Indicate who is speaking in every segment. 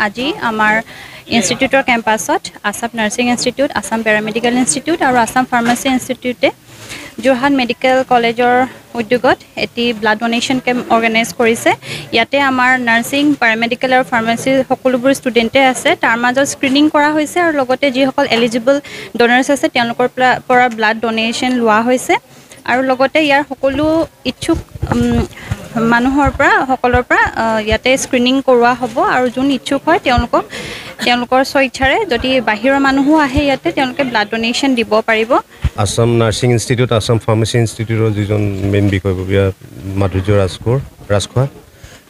Speaker 1: আজি আমাৰ ইনষ্টিটিউটৰ কেম্পাছত Assam nursing institute, Assam paramedical institute আৰু আছাম ফাৰ্মাচী ইনষ্টিটিউটে যোৰহাট মেডিকেল কলেজৰ উদ্যোগত এটি ব্লাড ডোনেশ্যন কেম্প অৰ্গেনাইজ কৰিছে। ইয়াতে আমাৰ নাৰ্ছিং, পেৰামেডিকেল আৰু ফাৰ্মাচীৰ সকলোবোৰ ষ্টুডেণ্টে আছে। তাৰ মাজত স্ক্ৰিনিং কৰা হৈছে আৰু লগতে যিসকল এলিজিবল ডনাৰ্ছ আছে তেওঁলোকৰ পৰা ব্লাড ডোনেশ্যন লোৱা হৈছে আৰু লগতে ইয়াৰ সকলো ইচ্ছুক সকলৰ পৰা ইয়াতে স্ক্ৰিনিং কৰোৱা হ'ব আৰু যোন ইচ্ছুক হয় তেওঁলোকৰ স্বেচ্ছাৰে যদি বাহিৰৰ মানুহো আহে ইয়াতে তেওঁলোকে ব্লাড ডোনেশ্যন দিব পাৰিব।
Speaker 2: Assam nursing institute, Assam pharmacy ইনষ্টিটিউটৰ যিজন মেইন বিষয়ববীয়া মাধুৰ্য ৰাজখোৱা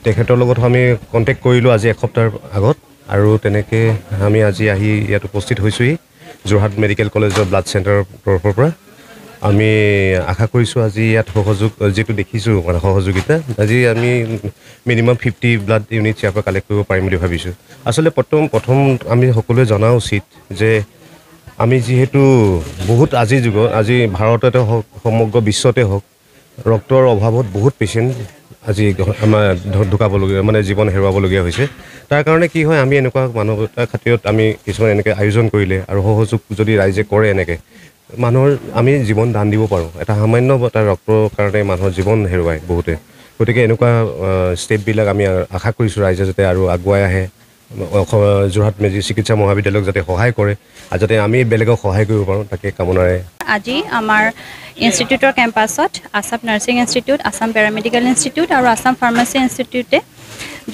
Speaker 2: তেখেতৰ লগত আমি কণ্টেক্ট কৰিলোঁ আজি এসপ্তাহৰ আগত আৰু তেনেকৈ আমি আজি আহি ইয়াত উপস্থিত হৈছোঁহি যোৰহাট মেডিকেল কলেজৰ ব্লাড চেণ্টাৰৰ তৰফৰ পৰা। আমি আশা কৰিছোঁ আজি ইয়াত যিটো দেখিছোঁ মানে সহযোগিতা, আজি আমি মিনিমাম 50 ব্লাড ইউনিটছ ইয়াৰ পৰা কালেক্ট কৰিব পাৰিম বুলি ভাবিছোঁ। আচলতে প্ৰথম আমি সকলোৱে জনা উচিত যে আমি যিহেতু বহুত আজিৰ যুগত, আজি ভাৰততে হওক সমগ্ৰ বিশ্বতে হওক ৰক্তৰ অভাৱত বহুত পেচেণ্ট আজি আমাৰ ঢুকাবলগীয়া মানে জীৱন হেৰুৱাবলগীয়া হৈছে। তাৰ কাৰণে কি হয়, আমি এনেকুৱা মানৱতাৰ খাতিৰত আমি কিছুমান এনেকৈ আয়োজন কৰিলে আৰু সহযোগ যদি ৰাইজে কৰে এনেকৈ মানুহৰ আমি জীৱন দান দিব পাৰোঁ। এটা সামান্য এটা ৰক্তৰ কাৰণে মানুহৰ জীৱন হেৰুৱায় বহুতে। গতিকে এনেকুৱা ষ্টেপবিলাক আমি আশা কৰিছোঁ ৰাইজে যাতে আৰু আগুৱাই আহে, যোৰহাট চিকিৎসা মহাবিদ্যালয়ক যাতে সহায় কৰে আৰু যাতে আমি বেলেগক সহায় কৰিব পাৰোঁ তাকে কামনাৰে
Speaker 1: আজি আমাৰ ইনষ্টিটিউটৰ কেম্পাছত Assam nursing institute, Assam paramedical institute আৰু আছাম ফাৰ্মাচী ইনষ্টিটিউটে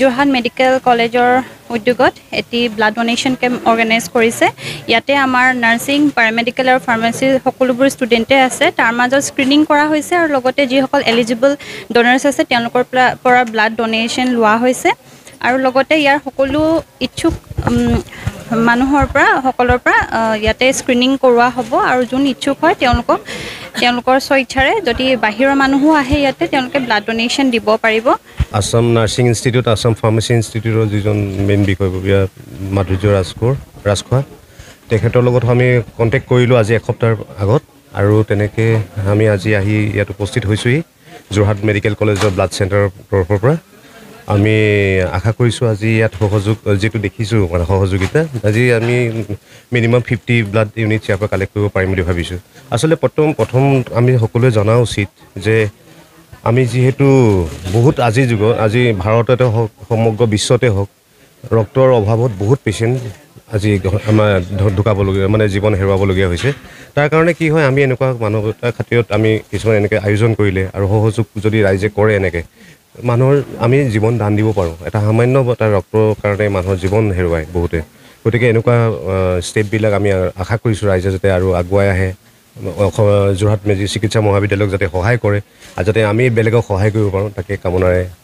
Speaker 1: যোৰহাট মেডিকেল কলেজৰ উদ্যোগত এটি ব্লাড ডোনেশ্যন কেম্প অৰ্গেনাইজ কৰিছে। ইয়াতে আমাৰ নাৰ্ছিং, পেৰামেডিকেল আৰু ফাৰ্মাচীৰ সকলোবোৰ ষ্টুডেণ্টে আছে। তাৰ মাজত স্ক্ৰিনিং কৰা হৈছে আৰু লগতে যিসকল এলিজিবল ডনাৰ্ছ আছে তেওঁলোকৰ পৰা ব্লাড ডোনেশ্যন লোৱা হৈছে আৰু লগতে ইয়াৰ সকলো ইচ্ছুক সকলৰ পৰা ইয়াতে স্ক্ৰিনিং কৰোৱা হ'ব আৰু যোন ইচ্ছুক হয় তেওঁলোকৰ স্বেচ্ছাৰে যদি বাহিৰৰ মানুহো আহে ইয়াতে তেওঁলোকে ব্লাড ডোনেশ্যন দিব পাৰিব।
Speaker 2: Assam nursing institute, Assam pharmacy ইনষ্টিটিউটৰ যিজন মেইন বিষয়ববীয়া মাধুৰ্য ৰাজখোৱা তেখেতৰ লগত আমি কণ্টেক্ট কৰিলোঁ আজি এসপ্তাহৰ আগত আৰু তেনেকৈ আমি আজি আহি ইয়াত উপস্থিত হৈছোঁহি যোৰহাট মেডিকেল কলেজৰ ব্লাড চেণ্টাৰৰ তৰফৰ পৰা। আমি আশা কৰিছোঁ আজি ইয়াত যিটো দেখিছোঁ মানে সহযোগিতা, আজি আমি মিনিমাম 50 ব্লাড ইউনিটছ ইয়াৰ পৰা কালেক্ট কৰিব পাৰিম বুলি ভাবিছোঁ। আচলতে প্ৰথম আমি সকলোৱে জনা উচিত যে আমি যিহেতু বহুত আজিৰ যুগত, আজি ভাৰততে হওক সমগ্ৰ বিশ্বতে হওক ৰক্তৰ অভাৱত বহুত পেচেণ্ট আজি আমাৰ ঢুকাবলগীয়া মানে জীৱন হেৰুৱাবলগীয়া হৈছে। তাৰ কাৰণে কি হয়, আমি এনেকুৱা মানৱতাৰ খাতিৰত আমি কিছুমান এনেকৈ আয়োজন কৰিলে আৰু সহযোগ যদি ৰাইজে কৰে এনেকৈ মানুহৰ আমি জীৱন দান দিব পাৰোঁ। এটা সামান্য এটা ৰক্তৰ কাৰণে মানুহৰ জীৱন হেৰুৱায় বহুতে। গতিকে এনেকুৱা ষ্টেপবিলাক আমি আশা কৰিছোঁ ৰাইজে যাতে আৰু আগুৱাই আহে, যোৰহাট চিকিৎসা মহাবিদ্যালয়ক যাতে সহায় কৰে আৰু যাতে আমি বেলেগক সহায় কৰিব পাৰোঁ তাকে কামনাৰে